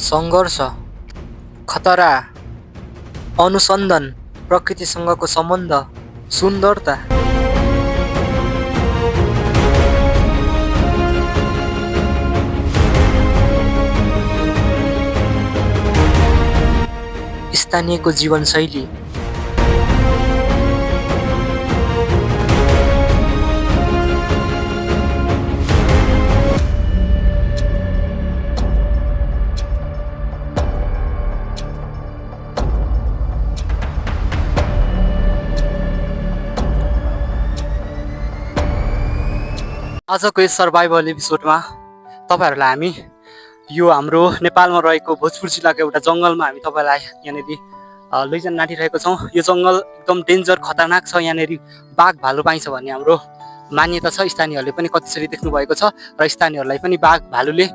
सङ्घर्ष, खतरा, अनुसन्धान, प्रकृतिसँगको सम्बन्ध, सुन्दरता। स्थानीयको जीवनशैली। आजको यस सर्भाइभल एपिसोडमा तपाईँहरूलाई हामी यो हाम्रो नेपालमा रहेको भोजपुर जिल्लाको एउटा जङ्गलमा हामी तपाईँलाई यहाँनिर लैजान नाटिरहेको छौँ। यो जङ्गल एकदम डेन्जर खतरनाक छ। यहाँनिर बाघ भालु पाइन्छ भन्ने हाम्रो मान्यता छ। स्थानीयहरूले पनि कतिचोटि देख्नुभएको छ र स्थानीयहरूलाई पनि बाघ भालुले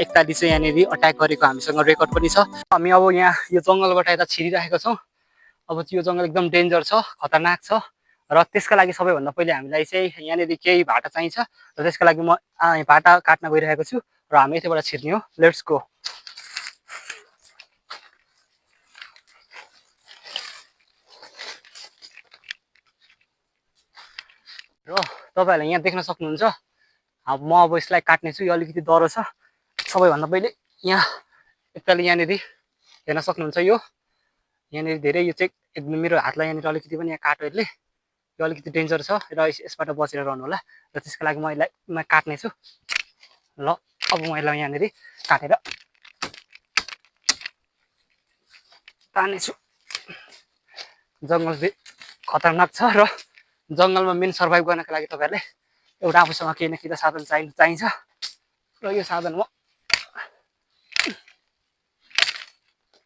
एकतालि चाहिँ यहाँनिर अट्याक गरेको हामीसँग रेकर्ड पनि छ। हामी अब यहाँ यो जङ्गलबाट यता छिरिरहेको छौँ। अब यो जङ्गल एकदम डेन्जर छ, खतरनाक छ र त्यसका लागि सबैभन्दा पहिले हामीलाई चाहिँ यहाँनिर केही भाटा चाहिन्छ र त्यसका लागि म भाटा काट्न गइरहेको छु र हामी यतिबाट छिर्ने हो। Let's go. र तपाईँहरूले यहाँ देख्न सक्नुहुन्छ म अब यसलाई काट्नेछु। यो अलिकति डह्रो छ। सबैभन्दा पहिले यहाँ एकतालि यहाँनिर हेर्न सक्नुहुन्छ यो यहाँनिर धेरै यो चाहिँ एकदम मेरो हातलाई यहाँनिर अलिकति पनि यहाँ काट्यो यसले। यो अलिकति डेन्जर छ र यसबाट बचेर रहनु होला र त्यसको लागि म यसलाई काट्नेछु। ल अब म यसलाई यहाँनिर काटेर तान्नेछु। जङ्गल खतरनाक छ र जङ्गलमा मेन सर्भाइभ गर्नको लागि तपाईँहरूले एउटा आफूसँग केही न केही त साधन चाहिन्छ र यो साधन म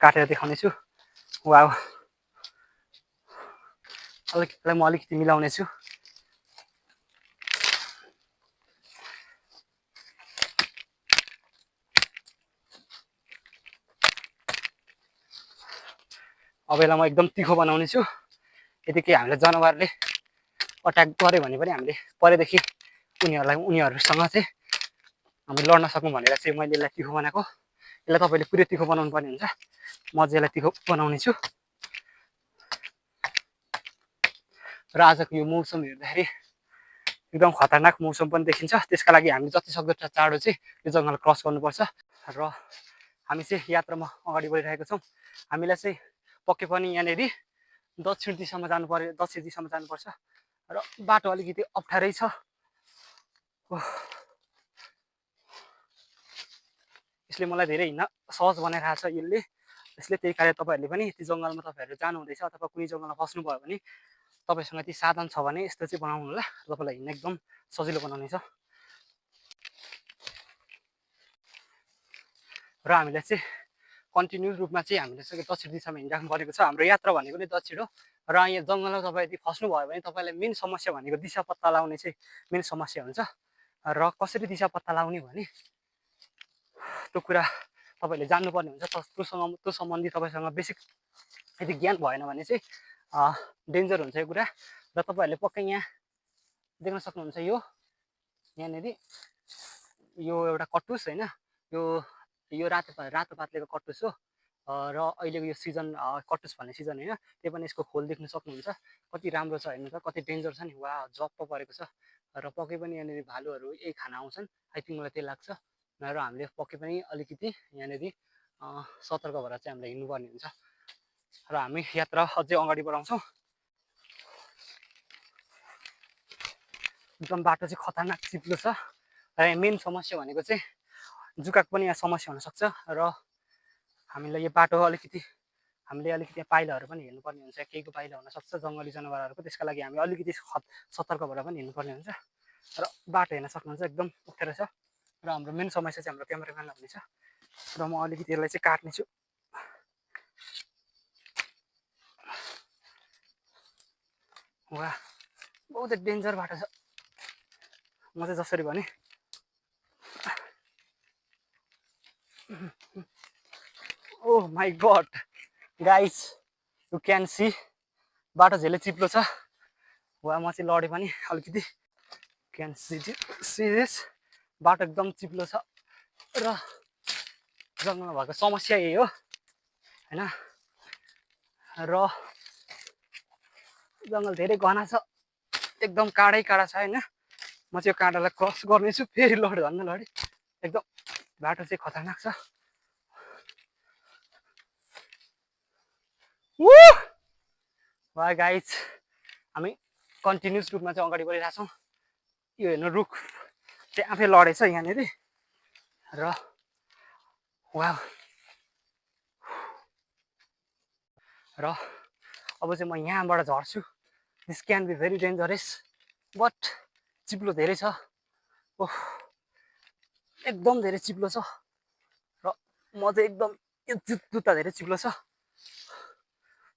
काटेर देखाउनेछु। वा अलिकति म अलिकति मिलाउनेछु। अब यसलाई म एकदम तिखो बनाउने छु। यतिकै हामीलाई जनावरले अट्याक गर्यो भने पनि हामीले परेदेखि उनीहरूसँग चाहिँ हामी लड्न सकौँ भनेर चाहिँ मैले यसलाई तिखो बनाएको। यसलाई तपाईँले पुरै तिखो बनाउनु पर्ने हुन्छ। म चाहिँ यसलाई तिखो बनाउने छु। र आजको यो मौसम हेर्दाखेरि एकदम खतरनाक मौसम पनि देखिन्छ। त्यसका लागि हामीले जतिसक्दो चाँडो चाहिँ यो जङ्गल क्रस गर्नुपर्छ र हामी चाहिँ यात्रामा अगाडि बढिरहेको छौँ। हामीलाई चाहिँ पक्कै पनि यहाँनिर दक्षिण दिशामा जानुपर्छ र बाटो अलिकति अप्ठ्यारै छ। यसले मलाई धेरै हिँड्न सहज बनाइरहेको छ यसले त्यही कारण तपाईँहरूले पनि यति जङ्गलमा तपाईँहरू जानुहुँदैछ अथवा कुनै जङ्गलमा फस्नुभयो भने तपाईँसँग ती साधन छ भने यस्तो चाहिँ बनाउनु होला। तपाईँलाई हिँड्न एकदम सजिलो बनाउनेछ। र हामीलाई चाहिँ कन्टिन्यू रूपमा चाहिँ हामीले चाहिँ दक्षिण दिशामा हिँडिराख्नु परेको छ। हाम्रो यात्रा भनेको नै दक्षिण हो र यहाँ जङ्गलमा तपाईँ यदि फस्नुभयो भने तपाईँलाई मेन समस्या भनेको दिशा पत्ता लगाउने चाहिँ मेन समस्या हुन्छ। र कसरी दिशा पत्ता लगाउने भने त्यो कुरा तपाईँले जान्नुपर्ने हुन्छ। त्यो सम्बन्धी तपाईँसँग बेसिक यदि ज्ञान भएन भने चाहिँ डेन्जर हुन्छ यो कुरा। र तपाईँहरूले पक्कै यहाँ देख्न सक्नुहुन्छ यहाँनिर यो एउटा कटुस होइन, यो रातो पातलेको कटुस हो र अहिलेको यो सिजन कटुस भन्ने सिजन होइन। त्यही पनि यसको खोल देख्न सक्नुहुन्छ कति राम्रो छ हेर्नु त, कति डेन्जर छ नि। वा जप्प परेको छ र पक्कै पनि यहाँनिर भालुहरू यही खाना आउँछन्। आई थिङ्क मलाई त्यही लाग्छ। र हामीले पक्कै पनि अलिकति यहाँनिर सतर्क भएर चाहिँ हामीले हिँड्नुपर्ने हुन्छ र हामी यात्रा अझै अगाडि बढाउँछौँ। एकदम बाटो चाहिँ खतरनाक चिप्लो छ र मेन समस्या भनेको चाहिँ जुकाको पनि यहाँ समस्या हुनसक्छ र हामीले यो बाटो हामीले अलिकति पाइलाहरू पनि हेर्नुपर्ने हुन्छ। केहीको पाइला हुनसक्छ जङ्गली जनावरहरूको। त्यसका लागि हामी अलिकति सतर्क भएर पनि हिँड्नुपर्ने हुन्छ र बाटो हेर्न सक्नुहुन्छ एकदम अप्ठ्यारो छ र हाम्रो मेन समस्या चाहिँ हाम्रो क्यामेराम्यानलाई हुनेछ र म अलिकति यसलाई चाहिँ काट्नेछु। वा बहुत डेन्जर बाटो छ। म चाहिँ जसरी भने oh my god guys, you can see बाटो झेले चिप्लो छ। वा म चाहिँ लडेँ पनि अलिकति। क्यान सी दिस बाटो एकदम चिप्लो छ र जङ्गलमा भएको समस्या यही हो हैन। र जङ्गल धेरै घना छ, एकदम काँडै काँडा छ हैन। म चाहिँ यो काँडालाई क्रस गर्नेछु, फेरि लड्यो झन् लड्यो, एकदम बाटो चाहिँ खतरनाक छ। वाह गाइज, हामी कन्टिन्युस रूपमा चाहिँ अगाडि बढिरहेछौँ। यो हेर्नु रुख चाहिँ आफै लडेछ यहाँनिर र वाह। र अब चाहिँ म यहाँबाट झर्छु। This can be very dangerous, but चिप्लो धेरै छ। ओह, एकदम धेरै चिप्लो छ र म चाहिँ एकदम यो जुत्ता धेरै चिप्लो छ,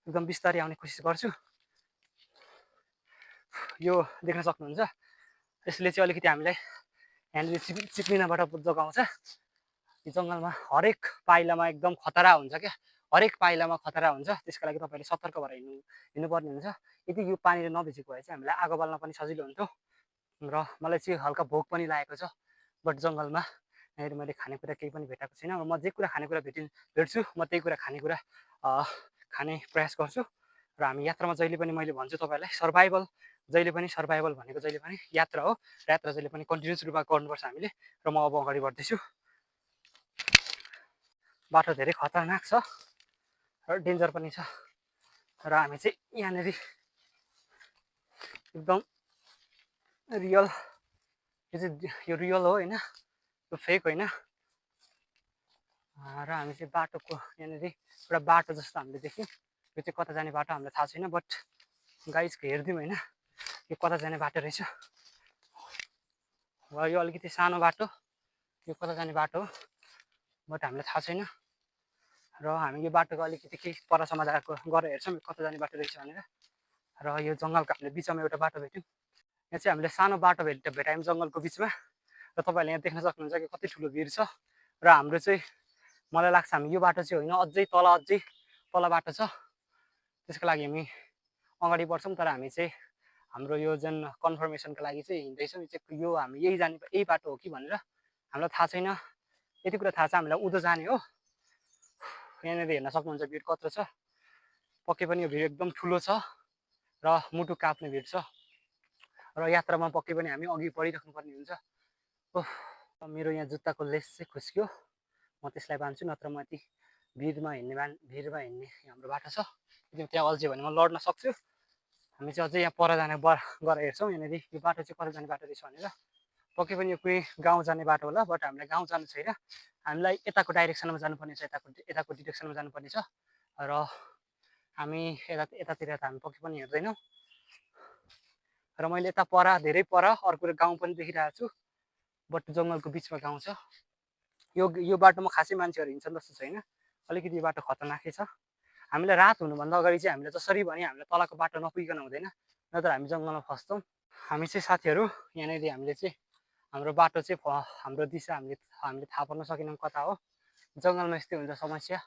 एकदम बिस्तारै आउने कोसिस गर्छु। यो देख्न सक्नुहुन्छ, यसले चाहिँ अलिकति हामीलाई यहाँनिर चिप्लिनबाट जोगाउँछ। यो जङ्गलमा हरेक पाइलामा एकदम खतरा हुन्छ क्या, हरेक पाइलामा खतरा हुन्छ। त्यसको लागि तपाईँले सतर्क भएर हिँड्नुपर्ने हुन्छ। यदि यो पानीले नभिजेको भए चाहिँ हामीलाई आगो बाल्न पनि सजिलो हुन्थ्यो। र मलाई चाहिँ हल्का भोक पनि लागेको छ, बट जङ्गलमा यहाँनिर मैले खानेकुरा केही पनि भेटाएको छैन। म जे कुरा खानेकुरा भेट्छु म त्यही कुरा खानेकुरा खाने प्रयास गर्छु। र हामी यात्रामा जहिले पनि मैले भन्छु तपाईँलाई, सर्भाइभल जहिले पनि, सर्भाइभल भनेको जहिले पनि यात्रा हो। र यात्रा जहिले पनि कन्टिन्युस रूपमा गर्नुपर्छ हामीले। र म अब अगाडि बढ्दैछु। बाटो धेरै खतरनाक छ र डेन्जर पनि छ। र हामी चाहिँ यहाँनिर एकदम रियल, यो रियल हो होइन, यो फेक होइन। र हामी चाहिँ बाटोको यहाँनिर एउटा बाटो जस्तो हामीले देख्यौँ। यो चाहिँ कता जाने बाटो हामीलाई थाहा छैन, बट गाइजको हेरिदिउँ होइन, यो कता जाने बाटो रहेछ। वा यो अलिकति सानो बाटो, यो कता जाने बाटो हो बट हामीलाई थाहा छैन। र हामी यो बाटोको अलिकति केही परसम्म गएर हेर्छौँ कता जाने बाटो रहेछ भनेर। र यो जङ्गलको हामीले बिचमा एउटा बाटो भेट्यौँ। यहाँ चाहिँ हामीले सानो बाटो भेटायौँ जङ्गलको बिचमा। र तपाईँहरूले यहाँ देख्न सक्नुहुन्छ कि कति ठुलो भिर छ। र हाम्रो चाहिँ मलाई लाग्छ हामी यो बाटो चाहिँ होइन, अझै तल बाटो छ। त्यसको लागि हामी अगाडि बढ्छौँ। तर हामी चाहिँ हाम्रो यो जुन कन्फर्मेसनको लागि चाहिँ हिँड्दैछौँ। यो हामी यही बाटो हो कि भनेर हामीलाई थाहा छैन। यति कुरा थाहा छ हामीलाई उँधो जाने हो। यहाँनिर हेर्न सक्नुहुन्छ भिड कत्रो छ, पक्कै पनि यो भिड एकदम ठुलो छ र मुटु काप्ने भिड छ। र यात्रामा पक्कै पनि हामी अघि बढिराख्नुपर्ने हुन्छ। ओह, मेरो यहाँ जुत्ताको लेस चाहिँ खुस्क्यो, म त्यसलाई बाँध्छु, नत्र म यति भिडमा हिँड्ने हाम्रो बाटो छ। यदि त्यहाँ अल्झ्यो भने म लड्न सक्छु। हामी चाहिँ अझै यहाँ पर जाने गएर हेर्छौँ यहाँनिर यो बाटो चाहिँ कता जाने बाटो रहेछ भनेर। पक्कै पनि यो कुनै गाउँ जाने बाटो होला, बट हामीलाई गाउँ जानु छैन, हामीलाई यताको डाइरेक्सनमा जानुपर्ने छ, यताको डिरेक्सनमा जानुपर्ने छ। र हामी यतातिर त हामी पक्कै पनि हेर्दैनौँ। र मैले यता धेरै पर अर्को गाउँ पनि देखिरहेको छु, बट जङ्गलको बिचमा गाउँ छ। यो बाटोमा खासै मान्छेहरू हिँड्छन् जस्तो छैन, अलिकति यो बाटो खतरनाकै छ। हामीलाई रात हुनुभन्दा अगाडि चाहिँ हामीले जसरी भने हामीलाई तलको बाटो नपुगिकन हुँदैन, नत्र हामी जङ्गलमा फस्छौँ। हामी चाहिँ साथीहरू यहाँनिर हामीले चाहिँ हाम्रो बाटो चाहिँ हाम्रो दिशा हामीले थाहा पाउन सकेनौँ कता हो। जङ्गलमा यस्तै हुन्छ समस्या,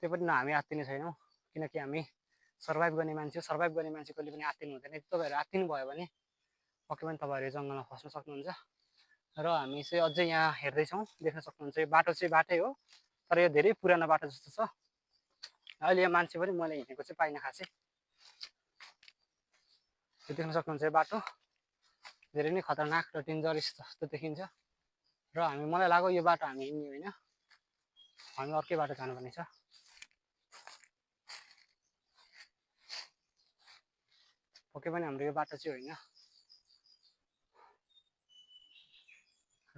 त्यो पनि हामी आत्तिने छैनौँ, किनकि हामी सर्भाइभ गर्ने मान्छे कहिले पनि आत्तिनु हुँदैन। यदि तपाईँहरू आत्तिनु भयो भने पक्कै पनि तपाईँहरू जङ्गलमा फस्न सक्नुहुन्छ। र हामी चाहिँ अझै यहाँ हेर्दैछौँ, देख्न सक्नुहुन्छ यो बाटो चाहिँ बाटै हो, तर यो धेरै पुरानो बाटो जस्तो छ। अहिले यहाँ मान्छे पनि मैले हिँडेको चाहिँ पाइनँ खासै। यो देख्न सक्नुहुन्छ यो बाटो धेरै नै खतरनाक र डेन्जरस जस्तो देखिन्छ। र मलाई लाग्यो यो बाटो हामी हिँड्ने होइन, हामी अर्कै बाटो जानुपर्ने छ। पक्कै पनि हाम्रो यो बाटो चाहिँ होइन।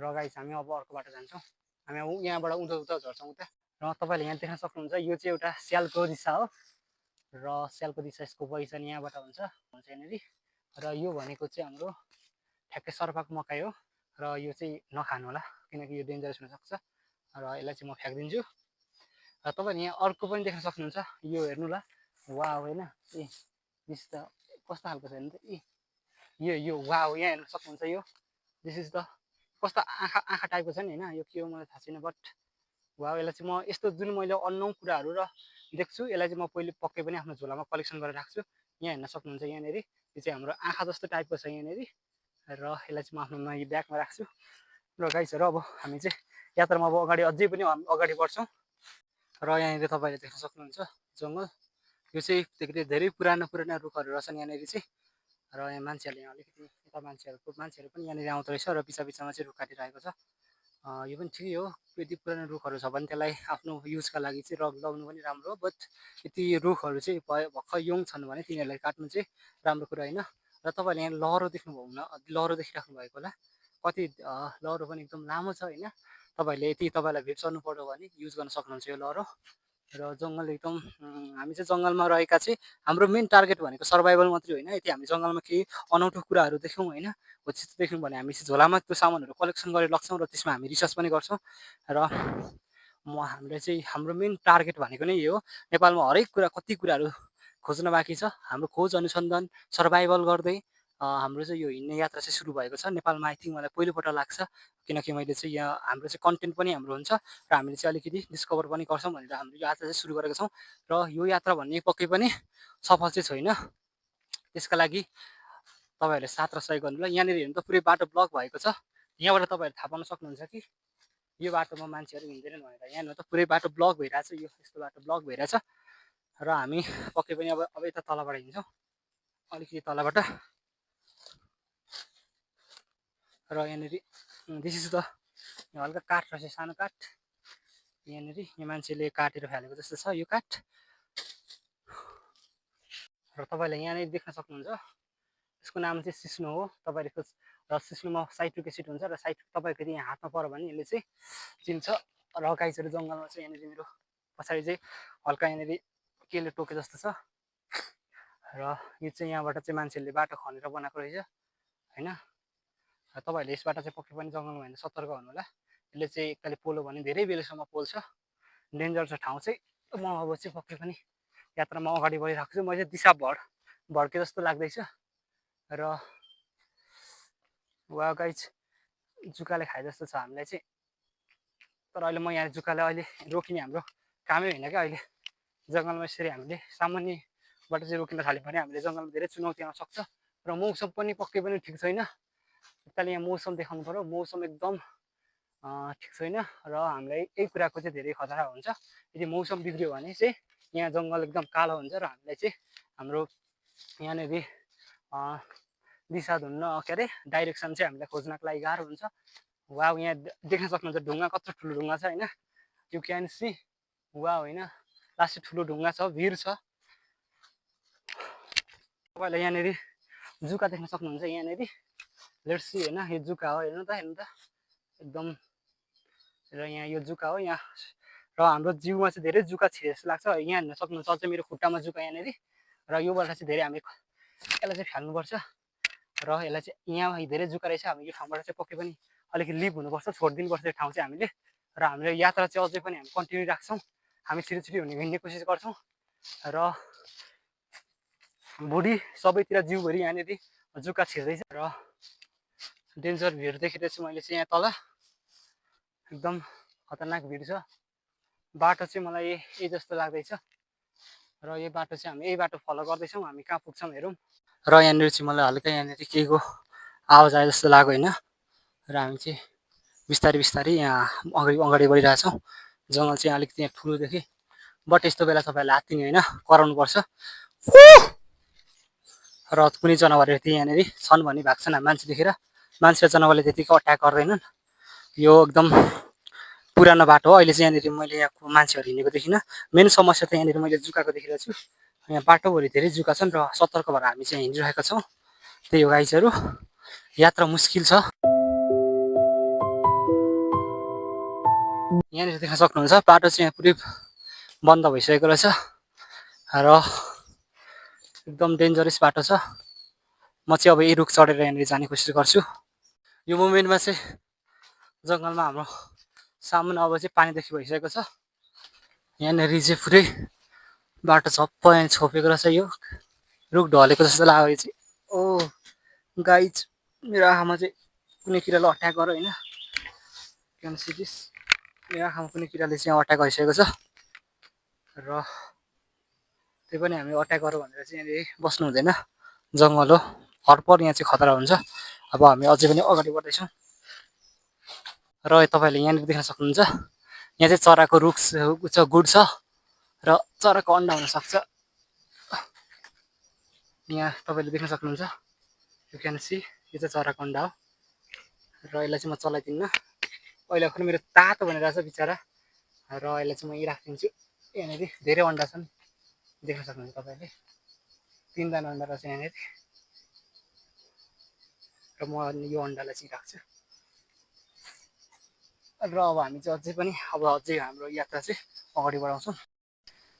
र गाइस हामी अब अर्को बाटो जान्छौँ। हामी यहाँबाट उँधो झर्छौँ उता। र तपाईँले यहाँ देख्न सक्नुहुन्छ यो चाहिँ एउटा स्यालको दिशा हो। र स्यालको दिशा यसको पहिचान यहाँबाट हुन्छ यहाँनिर। र यो भनेको चाहिँ हाम्रो ठ्याक्कै सर्पाको मकै हो। र यो चाहिँ नखानु होला, किनकि यो डेन्जरस हुनसक्छ। र यसलाई चाहिँ म फ्याँक्दिन्छु। र तपाईँले यहाँ अर्को पनि देख्न सक्नुहुन्छ, यो हेर्नु ल, वाह होइन, दिस त कस्तो खालको छ भने चाहिँ यो वाह, यहाँ हेर्न सक्नुहुन्छ, यो दिस इज द कस्तो आँखा टाइपको छ नि होइन, यो के हो मलाई थाहा छैन, बट वाह, यसलाई चाहिँ म यस्तो जुन मैले अननोन कुराहरू र देख्छु यसलाई चाहिँ म पहिले पक्कै पनि आफ्नो झोलामा कलेक्सन गरेर राख्छु। यहाँ हेर्न सक्नुहुन्छ यहाँनिर यो चाहिँ हाम्रो आँखा जस्तो टाइपको छ यहाँनिर। र यसलाई चाहिँ म आफ्नो नयाँ ब्यागमा राख्छु। र गाइसहरू अब हामी चाहिँ यात्रामा अब अगाडि अझै पनि हामी अगाडि बढ्छौँ। र यहाँनिर तपाईँले देख्न सक्नुहुन्छ जङ्गल, यो चाहिँ धेरै पुराना रुखहरू रहेछन् यहाँनिर चाहिँ। र यहाँ मान्छेहरूले अलिकति यता मान्छेहरू पनि यहाँनिर आउँदो रहेछ र बिचमा चाहिँ रुख काटिरहेको छ। यो पनि ठिकै हो, यति पुरानो रुखहरू छ भने त्यसलाई आफ्नो युजका लागि चाहिँ लगाउनु पनि राम्रो हो। बट यति रुखहरू चाहिँ भर्खर यङ छन् भने तिनीहरूलाई काट्नु चाहिँ राम्रो कुरा होइन। र तपाईँहरूले यहाँ लहरो देख्नुभयो हुन, लहरो देखिराख्नु भएको होला, कति लहरो पनि एकदम लामो छ होइन। तपाईँहरूले यति तपाईँलाई भेट चढ्नु पर्यो भने युज गर्न सक्नुहुन्छ यो लहरो। र जङ्गल एकदम हामी चाहिँ जङ्गलमा रहेका चाहिँ हाम्रो मेन टार्गेट भनेको सर्भाइभल मात्रै होइन, यदि हामी जङ्गलमा केही अनौठो कुराहरू देख्यौँ होइन, हो त्यस्तो देख्यौँ भने हामी चाहिँ झोलामा त्यो सामानहरू कलेक्सन गरेर लग्छौँ र त्यसमा हामी रिसर्च पनि गर्छौँ। र हामीले चाहिँ हाम्रो मेन टार्गेट भनेको नै यो हो। नेपालमा हरेक कुरा कति कुराहरू खोज्न बाँकी छ, हाम्रो खोज अनुसन्धान सर्भाइभल गर्दै हाम्रो चाहिँ यो हिँड्ने यात्रा चाहिँ सुरु भएको छ नेपालमा। आई थिङ्क मलाई पहिलोपल्ट लाग्छ, किनकि मैले चाहिँ यहाँ हाम्रो चाहिँ कन्टेन्ट पनि हाम्रो हुन्छ र हामीले चाहिँ अलिकति डिस्कभर पनि गर्छौँ भनेर हाम्रो यात्रा चाहिँ सुरु गरेका छौँ। र यो यात्रा भन्ने पक्कै पनि सफल चाहिँ छैन, त्यसका लागि तपाईँहरूले साथ र सहयोग गर्नु होला। यहाँनिर हेर्नु त पुरै बाटो ब्लक भएको छ, यहाँबाट तपाईँहरूले थाहा पाउन सक्नुहुन्छ कि यो बाटोमा मान्छेहरू हिँड्दैनन् भनेर। यहाँनिर त पुरै बाटो ब्लक भइरहेछ, यो यस्तो बाटो ब्लक भइरहेछ। र हामी पक्कै पनि अब यता तलबाट हिँड्छौँ, अलिकति तलबाट। र यहाँनिर दिस इज द हल्का काठ रहेछ, सानो काठ यहाँनिर, यो मान्छेले काटेर फालेको जस्तो छ यो काठ। र तपाईँले यहाँनिर देख्न सक्नुहुन्छ यसको नाम चाहिँ सिस्नो हो तपाईँहरूको। र सिस्नोमा साइट्रिक एसिड हुन्छ र साइट्रिक तपाईँको यदि यहाँ हातमा पर्यो भने यसले चाहिँ चिन्छ। र गाईहरू जङ्गलमा चाहिँ यहाँनिर मेरो पछाडि चाहिँ हल्का यहाँनिर केले टोके जस्तो छ। र यो चाहिँ यहाँबाट चाहिँ मान्छेले बाटो खनेर बनाएको रहेछ होइन। र तपाईँहरूले यसबाट चाहिँ पक्कै पनि जङ्गलमा हिँड्न सतर्क हुनु होला। यसले चाहिँ एकताले पोल्यो भने धेरै बेलसम्म पोल्छ, डेन्जर छ ठाउँ चाहिँ। म अब चाहिँ पक्कै पनि यात्रामा अगाडि बढिरहेको छु, मैले चाहिँ दिशा भड्के जस्तो लाग्दैछ। र वा गाइज जुकाले खाए जस्तो छ हामीलाई चाहिँ। तर अहिले म यहाँ जुकालाई अहिले रोकिने हाम्रो कामै होइन क्या। अहिले जङ्गलमा यसरी हामीले सामान्यबाट चाहिँ रोकिन थाल्यो भने हामीले जङ्गलमा धेरै चुनौती आउन सक्छ। र मौसम पनि पक्कै पनि ठिक छैन, एकताले यहाँ मौसम देखाउनु पऱ्यो, मौसम एकदम ठिक छैन। र हामीलाई यही कुराको चाहिँ धेरै खतरा हुन्छ, यदि मौसम बिग्रियो भने चाहिँ यहाँ जङ्गल एकदम कालो हुन्छ र हामीलाई चाहिँ हाम्रो यहाँनिर दिशा धुन्न के अरे डाइरेक्सन चाहिँ हामीलाई खोज्नको लागि गाह्रो हुन्छ। वा यहाँ देख्न सक्नुहुन्छ ढुङ्गा कत्रो ठुलो ढुङ्गा छ होइन, यु क्यान सी। वा होइन लास्टै ठुलो ढुङ्गा छ, भिर छ। तपाईँले यहाँनिर जुका देख्न सक्नुहुन्छ यहाँनिर, लेट्स सी होइन, यो जुका हो, हेर्नु त एकदम। र यहाँ यो जुका हो यहाँ, र हाम्रो जिउमा चाहिँ धेरै जुका छिरे जस्तो लाग्छ। यहाँ हेर्न सक्नुहुन्छ अझै मेरो खुट्टामा जुका यहाँनिर। र योबाट चाहिँ धेरै हामी यसलाई चाहिँ फाल्नुपर्छ। र यसलाई चाहिँ यहाँ धेरै जुका रहेछ, हामी यो ठाउँबाट चाहिँ पक्कै पनि अलिकति लिभ हुनुपर्छ, छोडिदिनुपर्छ यो ठाउँ चाहिँ हामीले। र हामीले यात्रा चाहिँ अझै पनि हामी कन्टिन्यू राख्छौँ, हामी छिटो हिँड्ने कोसिस गर्छौँ। र भुँडी सबैतिर जिउभरि यहाँनिर जुका छिर्दैछ। र डेन्जर भिड देखिरहेको छु मैले चाहिँ यहाँ तल, एकदम खतरनाक भिड छ। बाटो चाहिँ मलाई यही जस्तो लाग्दैछ। र यो बाटो चाहिँ हामी यही बाटो फलो गर्दैछौँ, हामी कहाँ पुग्छौँ हेरौँ। र यहाँनिर चाहिँ मलाई हल्का यहाँनिर केहीको आवाज आए जस्तो लाग्यो होइन। र हामी चाहिँ बिस्तारै यहाँ अगाडि बढिरहेछौँ। जङ्गल चाहिँ अलिकति यहाँ ठुलो देखेँ, बट यस्तो बेला तपाईँहरूले हात्तिने होइन, कराउनुपर्छ। र कुनै जनावरहरू त्यही यहाँनिर छन् भने भाग्छन् हामी मान्छे देखेर, मान्छे र जनावरले त्यतिकै अट्याक गर्दैनन्। यो एकदम पुरानो बाटो हो, अहिले चाहिँ यहाँनिर मैले यहाँको मान्छेहरू हिँडेको देखिनँ। मेन समस्या त यहाँनिर मैले जुकाको देखिरहेको छु। यहाँ बाटोभरि धेरै जुका छन् र सतर्क भएर हामी चाहिँ हिँडिरहेका छौँ। त्यही हो गाइजहरू, यात्रा मुस्किल छ। यहाँनिर देख्न सक्नुहुन्छ बाटो चाहिँ यहाँ पुरै बन्द भइसकेको रहेछ र एकदम डेन्जरस बाटो छ। म चाहिँ अब यही रुख चढेर यहाँनिर जाने कोसिस गर्छु। यो मोमेन्टमा चाहिँ जङ्गलमा हाम्रो सामुन्ने अब चाहिँ पानीदेखि भइसकेको छ। यहाँनिर चाहिँ पुरै बाटो झप्प यहाँ छोपेको रहेछ, यो रुख ढलेको जस्तो लाग्यो चाहिँ। ओ गाइज मेरो आँखामा चाहिँ कुनै किराले अट्याक गर्यो होइन, क्यान सी दिस, मेरो आँखामा कुनै किराले चाहिँ अट्याक भइसकेको छ। र त्यही पनि हामी अट्याक गऱ्यो भनेर चाहिँ यहाँनिर बस्नु हुँदैन, जङ्गल हो, हरपर यहाँ चाहिँ खतरा हुन्छ। अब हामी अझै पनि अगाडि बढ्दैछौँ। र तपाईँले यहाँनिर देख्न सक्नुहुन्छ यहाँ चाहिँ चराको रुख छ, गुड छ र चराको अन्डा हुनसक्छ। यहाँ तपाईँले देख्न सक्नुहुन्छ, यु क्यान सी, यो चाहिँ चराको अन्डा हो र यसलाई चाहिँ म चलाइदिन्न। अहिले भर्खर मेरो तातो भनिरहेछ बिचरा र यसलाई चाहिँ म यहीँ राखिदिन्छु। यहाँनिर धेरै अन्डा छन्, देख्न सक्नुहुन्छ तपाईँले, 3जना अन्डा रहेछ यहाँनिर र म यो अन्डालाई चाहिँ राख्छु। र अब हामी चाहिँ अझै पनि अझै हाम्रो यात्रा चाहिँ अगाडि बढाउँछौँ।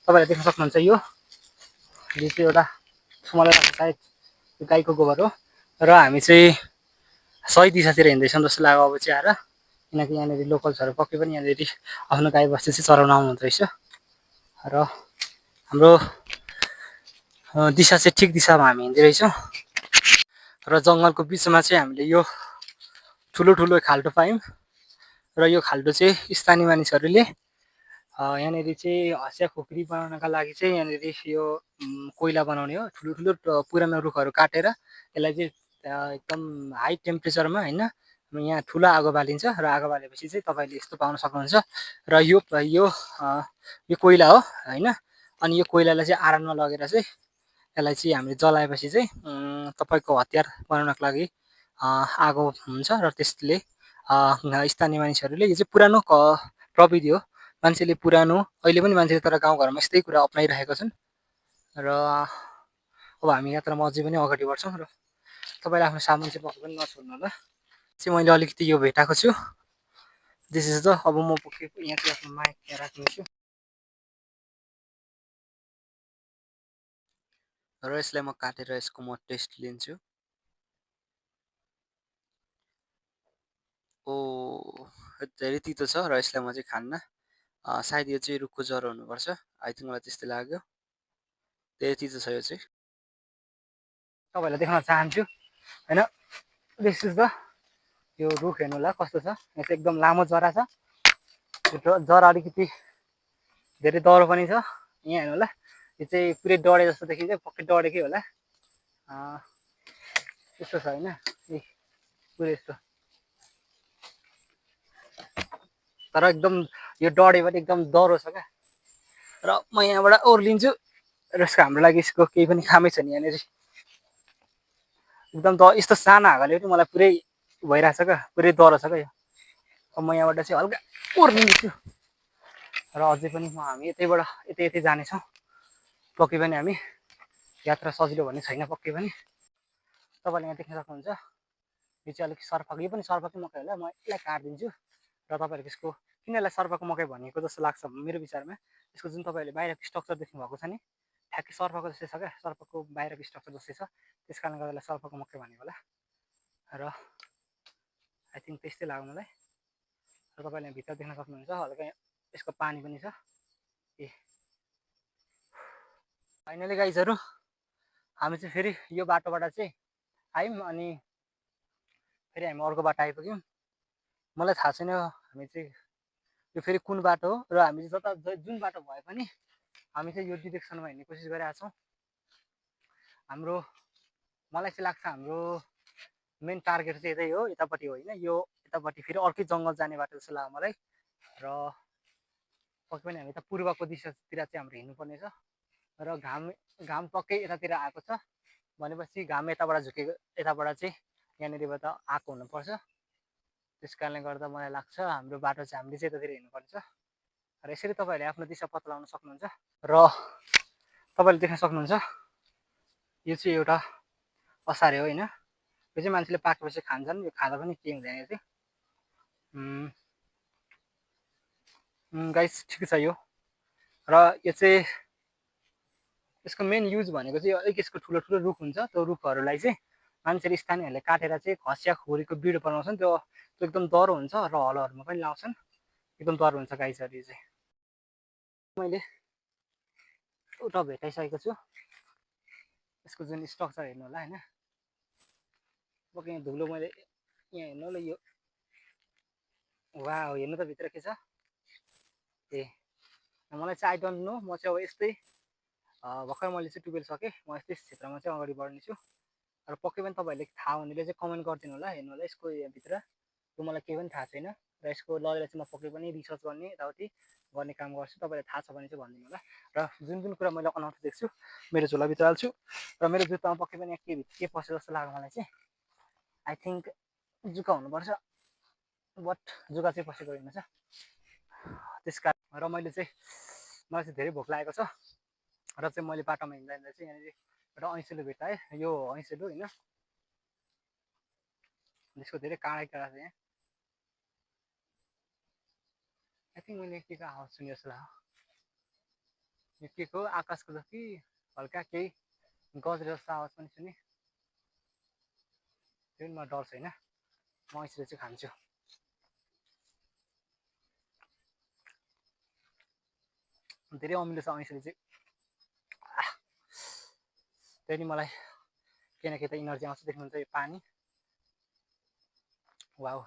तपाईँले देख्न सक्नुहुन्छ यो चाहिँ एउटा मलाई लाग्छ सायद गाईको गोबर हो र हामी चाहिँ सही दिशातिर हिँड्दैछौँ जस्तो लाग्यो अब चाहिँ आएर, किनकि यहाँनिर लोकल्सहरू पक्कै पनि यहाँनिर आफ्नो गाई बस्तु चाहिँ चराउन आउनुहुँदो रहेछ र हाम्रो दिशा चाहिँ ठिक दिशामा हामी हिँड्दै रहेछौँ र जङ्गलको बिचमा चाहिँ हामीले यो ठुलो ठुलो खाल्टो पायौँ र यो खाल्टो चाहिँ स्थानीय मानिसहरूले यहाँनिर चाहिँ हँसिया खोक्री बनाउनका लागि चाहिँ यहाँनिर यो कोइला बनाउने हो। ठुलो ठुलो पुरानो रुखहरू काटेर यसलाई चाहिँ एकदम हाई टेम्परेचरमा होइन यहाँ ठुलो आगो बालिन्छ र आगो बालेपछि चाहिँ तपाईँले यस्तो पाउन सक्नुहुन्छ र यो कोइला हो होइन। अनि यो कोइलालाई चाहिँ आरनमा लगेर चाहिँ यसलाई चाहिँ हामीले जलाएपछि चाहिँ तपाईँको हतियार बनाउनको लागि आगो हुन्छ र त्यसले स्थानीय मानिसहरूले यो चाहिँ पुरानो प्रविधि हो। मान्छेले पुरानो अहिले पनि मान्छेले तर गाउँघरमा यस्तै कुरा अप्नाइरहेका छन् र अब हामी यात्रामा अझै पनि अगाडि बढ्छौँ र तपाईँले आफ्नो सामान चाहिँ पक्कै पनि नछोड्नु होला। चाहिँ मैले अलिकति यो भेटाएको छु, दिस इज द, अब म यहाँ चाहिँ आफ्नो माइक यहाँ राख्नेछु र यसलाई म काटेर यसको म टेस्ट लिन्छु। ओ धेरै तितो छ र यसलाई म चाहिँ खान्न। सायद यो चाहिँ रुखको जरो हुनुपर्छ, आई थिङ्क मलाई त्यस्तै लाग्यो। धेरै तितो छ यो चाहिँ। तपाईँहरूलाई देखाउन चाहन्छु होइन, दिस इज द, यो रुख हेर्नु होला कस्तो छ। यहाँ चाहिँ एकदम लामो जरा छ, यो जरा अलिकति धेरै डह्रो पनि छ। यहाँ हेर्नु होला, यो चाहिँ पुरै डढे जस्तो देखिन्छ, पक्कै डढेकै होला यस्तो छ होइन, पुरै यस्तो, तर एकदम यो डढ्यो भने एकदम डह्रो छ क्या। र म यहाँबाट ओर्लिन्छु र यसको हाम्रो लागि यसको केही पनि कामै छैन यहाँनिर, एकदम यस्तो सानो हाँगाले पनि मलाई पुरै भइरहेछ क्या, पुरै डह्रो छ क्या यो। अब म यहाँबाट चाहिँ हल्का ओर्लिन्छु र अझै पनि हामी यतैबाट यतै जानेछौँ। पक्कै पनि हामी यात्रा सजिलो भन्ने छैन पक्कै पनि। तपाईँले यहाँ देख्न सक्नुहुन्छ, यो चाहिँ अलिक सर्फाको, यो पनि सर्फाकै मकै होला। म यसलाई काटिदिन्छु र तपाईँहरूको यसको किन यसलाई सर्फाको मकै भनेको जस्तो लाग्छ मेरो विचारमा, यसको जुन तपाईँहरूले बाहिरको स्ट्रक्चर देख्नु भएको छ नि, ठ्याक्कै सर्फाको जस्तै छ क्या, सर्फाको बाहिरको स्ट्रक्चर जस्तै छ, त्यस कारणले गर्दा यसलाई सर्फाको मकै भनेको होला र आई थिङ्क त्यस्तै लाग्यो मलाई। र तपाईँले भित्र देख्न सक्नुहुन्छ हल्का यसको पानी पनि छ। ए फाइनली गाइजहरू हामी चाहिँ फेरि यो बाटोबाट चाहिँ आयौँ अनि फेरि हामी अर्को बाटो आइपुग्यौँ। मलाई थाहा छैन हामी चाहिँ यो फेरि कुन बाटो हो र हामी चाहिँ जुन बाटो भए पनि हामी चाहिँ यो डिरेक्सनमा हिँड्ने कोसिस गरिरहेको छौँ। हाम्रो मलाई चाहिँ लाग्छ हाम्रो मेन टार्गेट चाहिँ यतै हो, यतापट्टि होइन, यो यतापट्टि फेरि अर्कै जङ्गल जाने बाटो जस्तो लाग्यो मलाई। र पक्कै पनि हामी त पूर्वको दिशातिर चाहिँ हाम्रो हिँड्नुपर्ने छ र घाम पक्कै यतातिर आएको छ भनेपछि घाम यताबाट झुकेको, यताबाट चाहिँ यहाँनिरबाट आएको हुनुपर्छ। त्यस कारणले गर्दा मलाई लाग्छ हाम्रो बाटो चाहिँ हामीले चाहिँ यतातिर हिँड्नुपर्छ र यसरी तपाईँहरूले आफ्नो दिशा पत्ता लगाउन सक्नुहुन्छ। र तपाईँले देख्न सक्नुहुन्छ यो चाहिँ एउटा असारे हो होइन, यो चाहिँ मान्छेले पाकेपछि खान्छन्, यो खाँदा पनि केही हुँदैन थियो। गाइस ठिक छ यो। र यो चाहिँ यसको मेन युज भनेको चाहिँ अलिक यसको ठुलो ठुलो रुख हुन्छ, त्यो रुखहरूलाई चाहिँ मान्छेले स्थानीयहरूले काटेर चाहिँ खसिया खोरीको बिँडो बनाउँछन्, त्यो एकदम डह्रो हुन्छ र हलोहरूमा पनि लाउँछन्, एकदम डह्रो हुन्छ गाइसहरू। यो चाहिँ मैले एउटा भेटाइसकेको छु, यसको जुन स्ट्रक्चर हेर्नु होला होइन, पक्कै यहाँ धुलो मैले यहाँ हेर्नु होला, यो वा हेर्नु त भित्र के छ। ए मलाई चाहिँ आई डोन्ट नो, म चाहिँ अब यस्तै भर्खर मैले चाहिँ टुवेल्भ सकेँ, म यस्तै क्षेत्रमा चाहिँ अगाडि बढ्नेछु र पक्कै पनि तपाईँहरूले थाहा हुनेले चाहिँ कमेन्ट गरिदिनु होला। हेर्नु होला यसको भित्र, त्यो मलाई केही पनि थाहा छैन। र यसको लगेर चाहिँ म पक्कै पनि रिसर्च गर्ने यताउति गर्ने काम गर्छु। तपाईँलाई थाहा छ भने चाहिँ भनिदिनु होला। र जुन जुन कुरा मैले अनौठो देख्छु मेरो झोलाभित्र हाल्छु। र मेरो जुत्तामा पक्कै पनि के पस्यो जस्तो लाग्यो मलाई चाहिँ। आई थिङ्क जुका हुनुपर्छ, बट जुका चाहिँ पसेको रहेनछ। त्यस कारण र मलाई चाहिँ धेरै भोक लागेको छ र चाहिँ मैले बाटोमा हिँड्दा चाहिँ यहाँनिर एउटा ऐँसेलु भेटाएँ। यो ऐँसेलु होइन, यसको धेरै काँडा छ यहाँ। आई थिङ्क मैले के को आवाज सुने जस्तो लाग्यो। यो के को आकाशको जति हल्का केही गजरे जस्तो आवाज पनि सुने। त्यो पनि मलाई डर छैन, म ऐँसेलु चाहिँ खान्छु। धेरै अमिलो छ ऐँसेलु चाहिँ। त्यही मलाई केही न केही त इनर्जी आउँछ। देख्नुहुन्छ यो पानी, वाउ।